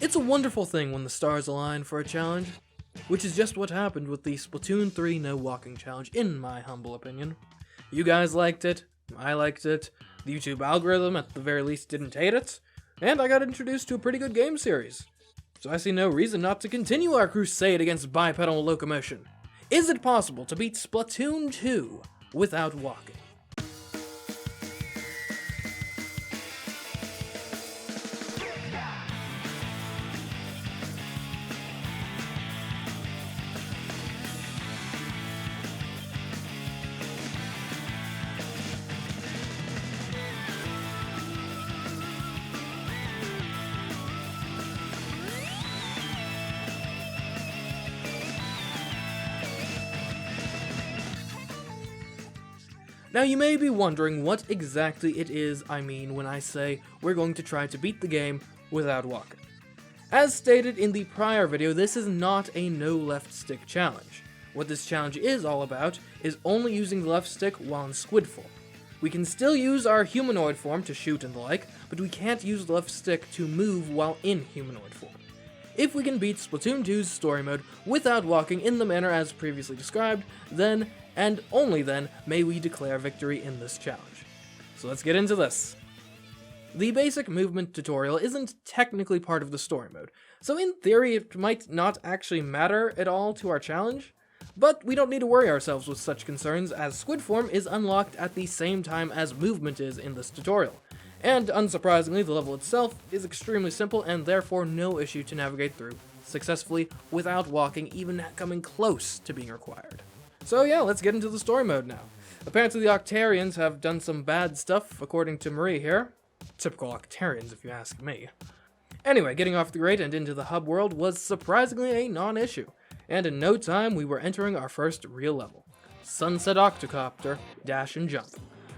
It's a wonderful thing when the stars align for a challenge, which is just what happened with the Splatoon 3 No Walking Challenge, in my humble opinion. You guys liked it, I liked it, the YouTube algorithm at the very least didn't hate it, and I got introduced to a pretty good game series. So I see no reason not to continue our crusade against bipedal locomotion. Is it possible to beat Splatoon 2 without walking? Now you may be wondering what exactly it is I mean when I say we're going to try to beat the game without walking. As stated in the prior video, this is not a no left stick challenge. What this challenge is all about is only using the left stick while in squid form. We can still use our humanoid form to shoot and the like, but we can't use the left stick to move while in humanoid form. If we can beat Splatoon 2's story mode without walking in the manner as previously described, then, and only then, may we declare victory in this challenge. So let's get into this. The basic movement tutorial isn't technically part of the story mode, so in theory it might not actually matter at all to our challenge, but we don't need to worry ourselves with such concerns as squid form is unlocked at the same time as movement is in this tutorial. And unsurprisingly, the level itself is extremely simple and therefore no issue to navigate through successfully without walking even coming close to being required. So yeah, let's get into the story mode now. Apparently the Octarians have done some bad stuff, according to Marie here. Typical Octarians, if you ask me. Anyway, getting off the grate and into the hub world was surprisingly a non-issue, and in no time we were entering our first real level. Sunset Octocopter, Dash and Jump.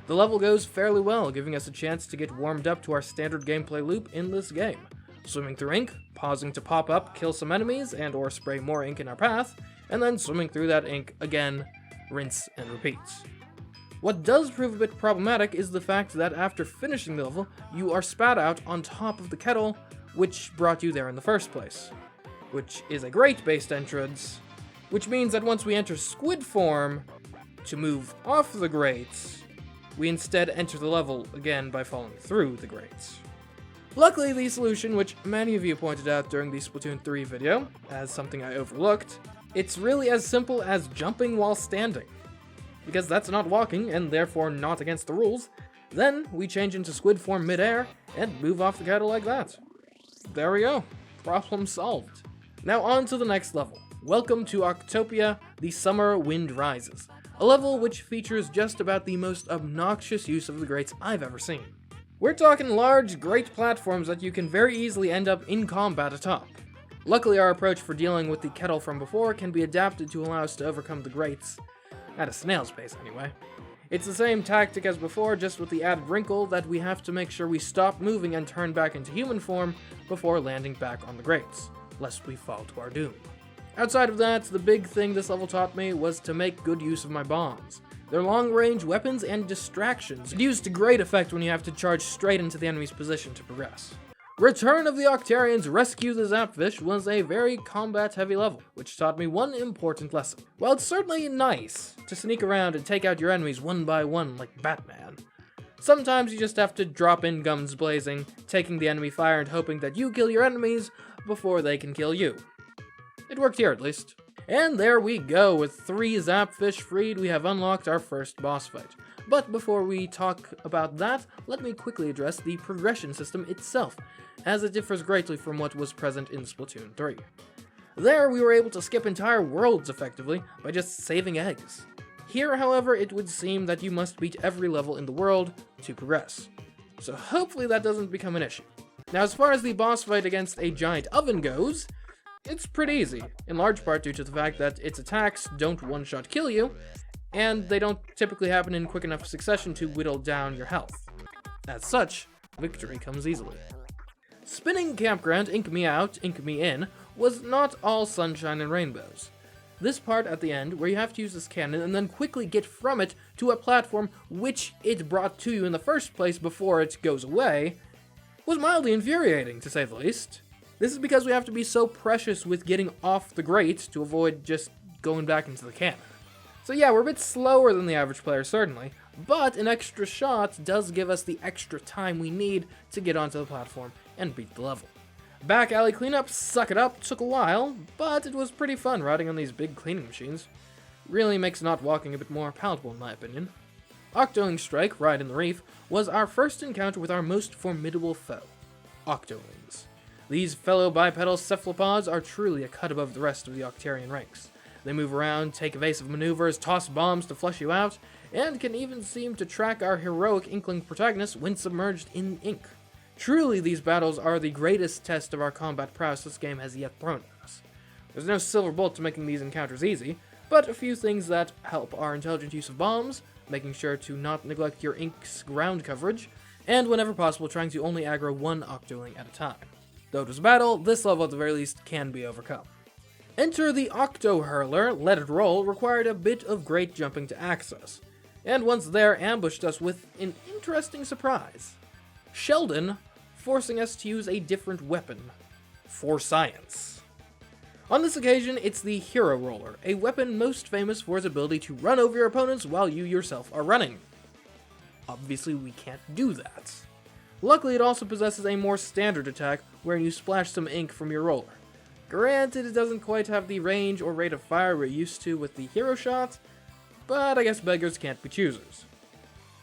The level goes fairly well, giving us a chance to get warmed up to our standard gameplay loop in this game. Swimming through ink, pausing to pop up, kill some enemies, and or spray more ink in our path, and then swimming through that ink again, rinse and repeat. What does prove a bit problematic is the fact that after finishing the level, you are spat out on top of the kettle, which brought you there in the first place. Which is a grate-based entrance, which means that once we enter squid form, to move off the grates, we instead enter the level again by falling through the grates. Luckily, the solution, which many of you pointed out during the Splatoon 3 video, as something I overlooked, it's really as simple as jumping while standing. Because that's not walking, and therefore not against the rules, then we change into squid form mid-air, and move off the kettle like that. There we go. Problem solved. Now on to the next level. Welcome to Octopia, the Summer Wind Rises. A level which features just about the most obnoxious use of the grates I've ever seen. We're talking large, grate platforms that you can very easily end up in combat atop. Luckily, our approach for dealing with the kettle from before can be adapted to allow us to overcome the grates. At a snail's pace, anyway. It's the same tactic as before, just with the added wrinkle that we have to make sure we stop moving and turn back into human form before landing back on the grates, lest we fall to our doom. Outside of that, the big thing this level taught me was to make good use of my bombs. They're long-range weapons and distractions, used to great effect when you have to charge straight into the enemy's position to progress. Return of the Octarians Rescue the Zapfish was a very combat-heavy level, which taught me one important lesson. While it's certainly nice to sneak around and take out your enemies one by one like Batman, sometimes you just have to drop in guns blazing, taking the enemy fire and hoping that you kill your enemies before they can kill you. It worked here, at least. And there we go, with 3 Zapfish freed, we have unlocked our first boss fight. But before we talk about that, let me quickly address the progression system itself, as it differs greatly from what was present in Splatoon 3. There, we were able to skip entire worlds effectively by just saving eggs. Here, however, it would seem that you must beat every level in the world to progress. So hopefully that doesn't become an issue. Now, as far as the boss fight against a giant oven goes, it's pretty easy, in large part due to the fact that its attacks don't one-shot kill you, and they don't typically happen in quick enough succession to whittle down your health. As such, victory comes easily. Spinning Campground Ink Me Out, Ink Me In was not all sunshine and rainbows. This part at the end, where you have to use this cannon and then quickly get from it to a platform which it brought to you in the first place before it goes away, was mildly infuriating, to say the least. This is because we have to be so precious with getting off the grate to avoid just going back into the cannon. So yeah, we're a bit slower than the average player, certainly, but an extra shot does give us the extra time we need to get onto the platform and beat the level. Back alley cleanup, suck it up, took a while, but it was pretty fun riding on these big cleaning machines. Really makes not walking a bit more palatable in my opinion. Octoling Strike, Ride in the Reef, was our first encounter with our most formidable foe, Octolings. These fellow bipedal cephalopods are truly a cut above the rest of the Octarian ranks. They move around, take evasive maneuvers, toss bombs to flush you out, and can even seem to track our heroic Inkling protagonists when submerged in ink. Truly, these battles are the greatest test of our combat prowess this game has yet thrown at us. There's no silver bullet to making these encounters easy, but a few things that help are intelligent use of bombs, making sure to not neglect your ink's ground coverage, and whenever possible trying to only aggro one Octoling at a time. Though it was a battle, this level at the very least can be overcome. Enter the Octo Hurler, Let It Roll required a bit of great jumping to access, and once there ambushed us with an interesting surprise. Sheldon, forcing us to use a different weapon, for science. On this occasion, it's the Hero Roller, a weapon most famous for its ability to run over your opponents while you yourself are running. Obviously, we can't do that. Luckily, it also possesses a more standard attack, wherein you splash some ink from your roller. Granted, it doesn't quite have the range or rate of fire we're used to with the hero shot, but I guess beggars can't be choosers.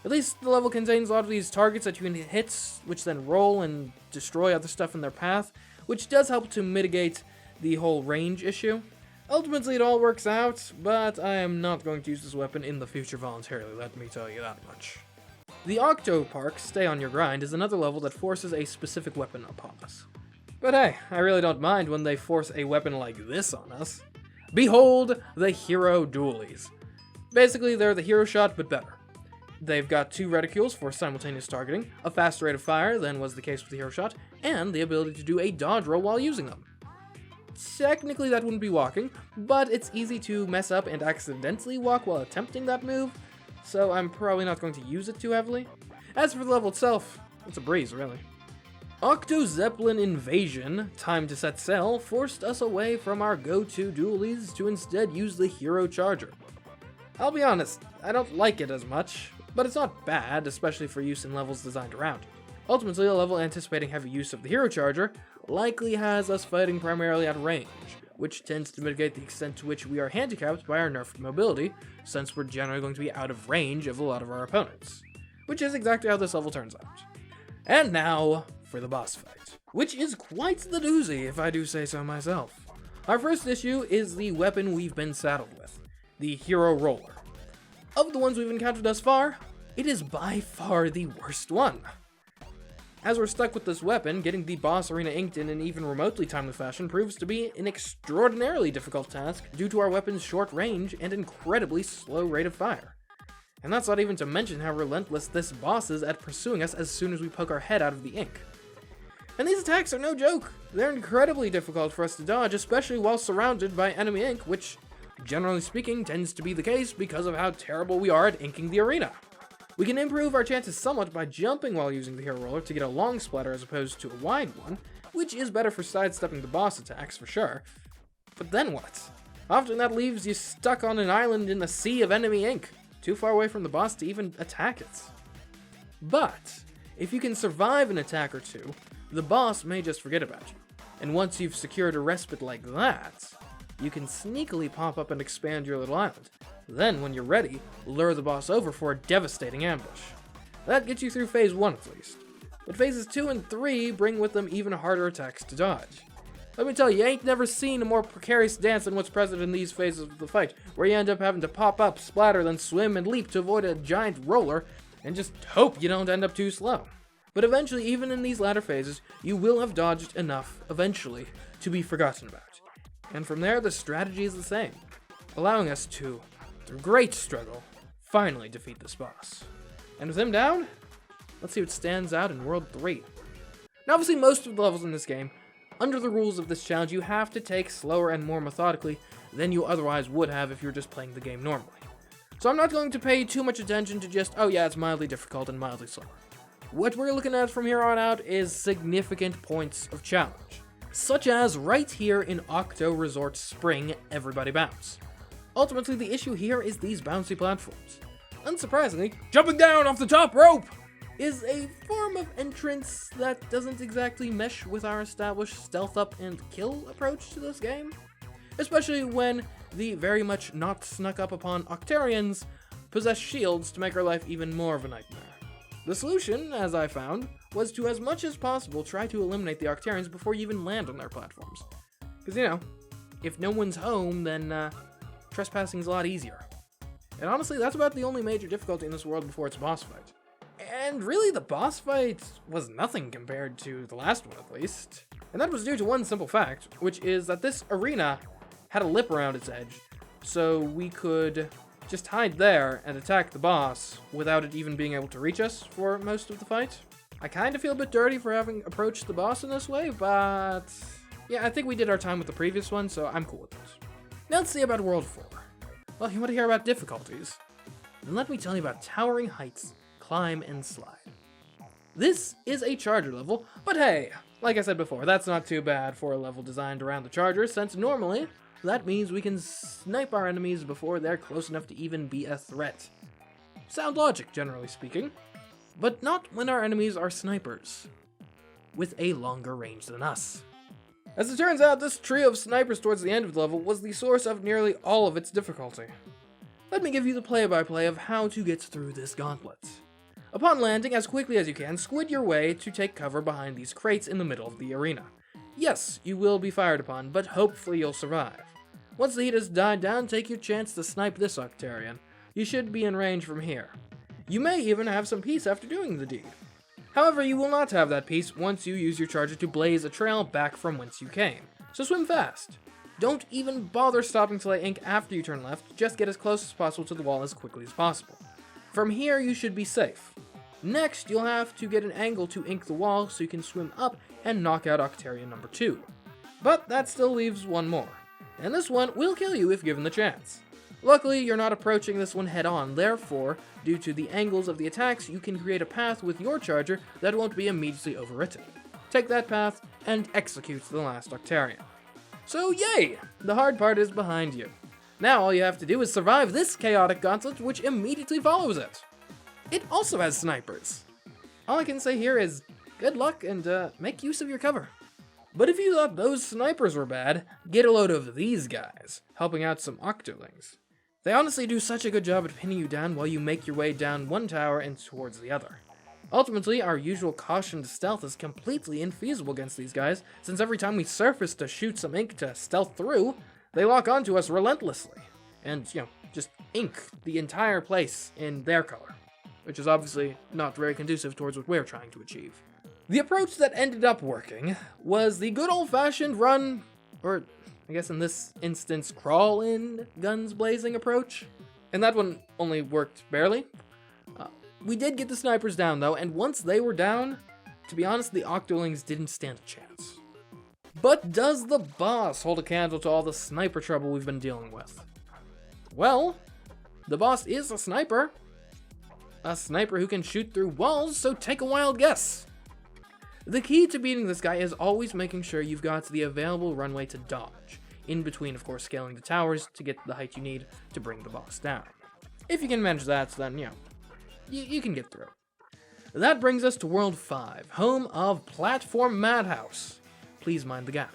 At least the level contains a lot of these targets that you can hit, which then roll and destroy other stuff in their path, which does help to mitigate the whole range issue. Ultimately, it all works out, but I am not going to use this weapon in the future voluntarily, let me tell you that much. The Octo Park, Stay on Your Grind, is another level that forces a specific weapon upon us. But hey, I really don't mind when they force a weapon like this on us. Behold the Hero Dualies. Basically, they're the hero shot, but better. They've got 2 reticules for simultaneous targeting, a faster rate of fire than was the case with the hero shot, and the ability to do a dodge roll while using them. Technically that wouldn't be walking, but it's easy to mess up and accidentally walk while attempting that move, so I'm probably not going to use it too heavily. As for the level itself, it's a breeze, really. Octo Zeppelin Invasion, Time to Set Sail, forced us away from our go-to dualies to instead use the Hero Charger. I'll be honest, I don't like it as much, but it's not bad, especially for use in levels designed around it. Ultimately, a level anticipating heavy use of the Hero Charger likely has us fighting primarily at range, which tends to mitigate the extent to which we are handicapped by our nerfed mobility, since we're generally going to be out of range of a lot of our opponents. Which is exactly how this level turns out. And now, for the boss fight, which is quite the doozy if I do say so myself. Our first issue is the weapon we've been saddled with, the Hero Roller. Of the ones we've encountered thus far, it is by far the worst one. As we're stuck with this weapon, getting the boss arena inked in an even remotely timely fashion proves to be an extraordinarily difficult task due to our weapon's short range and incredibly slow rate of fire. And that's not even to mention how relentless this boss is at pursuing us as soon as we poke our head out of the ink. And these attacks are no joke. They're incredibly difficult for us to dodge, especially while surrounded by enemy ink, which, generally speaking, tends to be the case because of how terrible we are at inking the arena. We can improve our chances somewhat by jumping while using the Hero Roller to get a long splatter as opposed to a wide one, which is better for sidestepping the boss attacks for sure. But then what? Often that leaves you stuck on an island in a sea of enemy ink, too far away from the boss to even attack it. But if you can survive an attack or two, the boss may just forget about you. And once you've secured a respite like that, you can sneakily pop up and expand your little island. Then, when you're ready, lure the boss over for a devastating ambush. That gets you through phase 1 at least. But phases 2 and 3 bring with them even harder attacks to dodge. Let me tell you, you ain't never seen a more precarious dance than what's present in these phases of the fight, where you end up having to pop up, splatter, then swim and leap to avoid a giant roller, and just hope you don't end up too slow. But eventually, even in these latter phases, you will have dodged enough, eventually, to be forgotten about. And from there, the strategy is the same, allowing us to, through great struggle, finally defeat this boss. And with him down, let's see what stands out in World 3. Now obviously most of the levels in this game, under the rules of this challenge, you have to take slower and more methodically than you otherwise would have if you were just playing the game normally. So I'm not going to pay too much attention to just, oh yeah, it's mildly difficult and mildly slower. What we're looking at from here on out is significant points of challenge. such as right here in Octo Resort Spring Everybody Bounce. Ultimately, the issue here is these bouncy platforms. Unsurprisingly, jumping down off the top rope is a form of entrance that doesn't exactly mesh with our established stealth up and kill approach to this game, especially when the very much not snuck up upon Octarians possess shields to make our life even more of a nightmare. The solution, as I found, was to as much as possible try to eliminate the Octarians before you even land on their platforms. Because, you know, if no one's home, then trespassing's a lot easier. And honestly, that's about the only major difficulty in this world before its boss fight. And really, the boss fight was nothing compared to the last one, at least. And that was due to one simple fact, which is that this arena had a lip around its edge, so we could just hide there and attack the boss without it even being able to reach us for most of the fight. I kind of feel a bit dirty for having approached the boss in this way, but yeah, I think we did our time with the previous one, so I'm cool with it. Now let's see about World 4. Well, you want to hear about difficulties? Then let me tell you about Towering Heights, Climb and Slide. This is a charger level, but hey, like I said before, that's not too bad for a level designed around the charger, since normally that means we can snipe our enemies before they're close enough to even be a threat. Sound logic, generally speaking, but not when our enemies are snipers, with a longer range than us. As it turns out, this trio of snipers towards the end of the level was the source of nearly all of its difficulty. Let me give you the play-by-play of how to get through this gauntlet. Upon landing, as quickly as you can, squid your way to take cover behind these crates in the middle of the arena. Yes, you will be fired upon, but hopefully you'll survive. Once the heat has died down, take your chance to snipe this Octarian. You should be in range from here. You may even have some peace after doing the deed. However, you will not have that peace once you use your charger to blaze a trail back from whence you came, so swim fast. Don't even bother stopping to lay ink after you turn left, just get as close as possible to the wall as quickly as possible. From here, you should be safe. Next, you'll have to get an angle to ink the wall so you can swim up and knock out Octarian number 2. But that still leaves one more, and this one will kill you if given the chance. Luckily, you're not approaching this one head-on, therefore, due to the angles of the attacks, you can create a path with your charger that won't be immediately overwritten. Take that path and execute the last Octarian. So yay! The hard part is behind you. Now all you have to do is survive this chaotic gauntlet, which immediately follows it. It also has snipers. All I can say here is good luck and make use of your cover. But if you thought those snipers were bad, get a load of these guys, helping out some Octolings. They honestly do such a good job at pinning you down while you make your way down one tower and towards the other. Ultimately, our usual caution to stealth is completely infeasible against these guys, since every time we surface to shoot some ink to stealth through, they lock onto us relentlessly, and, just ink the entire place in their color, which is obviously not very conducive towards what we're trying to achieve. The approach that ended up working was the good old-fashioned run, or I guess in this instance, crawl in, guns blazing approach. And that one only worked barely. We did get the snipers down though, and once they were down, to be honest, the Octolings didn't stand a chance. But does the boss hold a candle to all the sniper trouble we've been dealing with? Well, the boss is a sniper. A sniper who can shoot through walls, so take a wild guess. The key to beating this guy is always making sure you've got the available runway to dodge, in between, of course, scaling the towers to get the height you need to bring the boss down. If you can manage that, then, you can get through. That brings us to World 5, home of Platform Madhouse. Please mind the gap.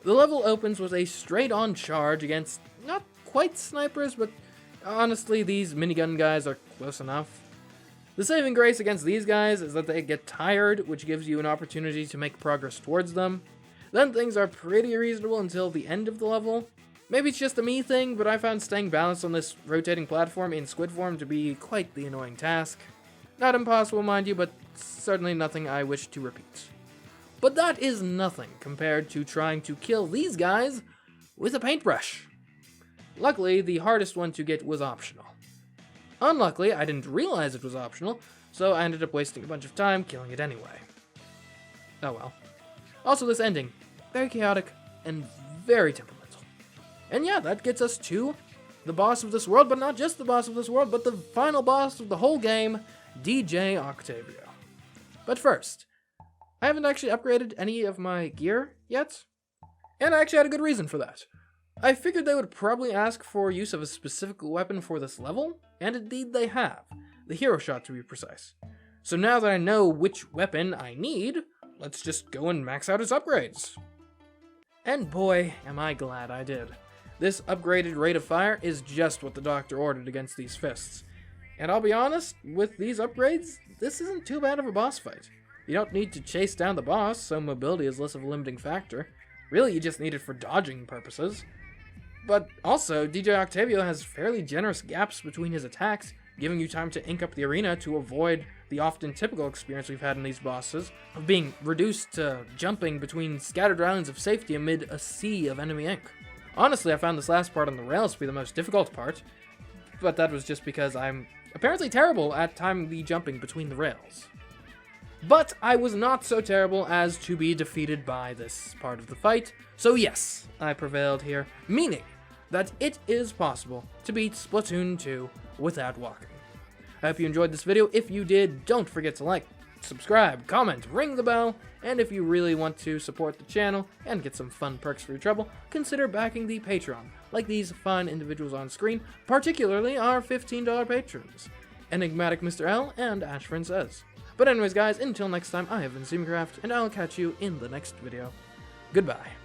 The level opens with a straight-on charge against not quite snipers, but honestly, these minigun guys are close enough. The saving grace against these guys is that they get tired, which gives you an opportunity to make progress towards them. Then things are pretty reasonable until the end of the level. Maybe it's just a me thing, but I found staying balanced on this rotating platform in squid form to be quite the annoying task. Not impossible, mind you, but certainly nothing I wish to repeat. But that is nothing compared to trying to kill these guys with a paintbrush. Luckily, the hardest one to get was optional. Unluckily, I didn't realize it was optional, so I ended up wasting a bunch of time killing it anyway. Oh well. Also, this ending, very chaotic and very temperamental. And yeah, that gets us to the boss of this world, but not just the boss of this world, but the final boss of the whole game, DJ Octavio. But first, I haven't actually upgraded any of my gear yet. And I actually had a good reason for that. I figured they would probably ask for use of a specific weapon for this level, and indeed they have. The hero shot to be precise. So now that I know which weapon I need, let's just go and max out its upgrades. And boy, am I glad I did. This upgraded rate of fire is just what the doctor ordered against these fists. And I'll be honest, with these upgrades, this isn't too bad of a boss fight. You don't need to chase down the boss, so mobility is less of a limiting factor. Really, you just need it for dodging purposes. But also, DJ Octavio has fairly generous gaps between his attacks, giving you time to ink up the arena to avoid the often typical experience we've had in these bosses, of being reduced to jumping between scattered islands of safety amid a sea of enemy ink. Honestly, I found this last part on the rails to be the most difficult part, but that was just because I'm apparently terrible at timing the jumping between the rails. But I was not so terrible as to be defeated by this part of the fight, so yes, I prevailed here, meaning that it is possible to beat Splatoon 2 without walking. I hope you enjoyed this video. If you did, don't forget to like, subscribe, comment, ring the bell, and if you really want to support the channel and get some fun perks for your trouble, consider backing the Patreon, like these fine individuals on screen, particularly our $15 patrons, Enigmatic Mr. L and Ashfrin Says. But anyways guys, until next time, I have been CMeeCraft, and I'll catch you in the next video. Goodbye.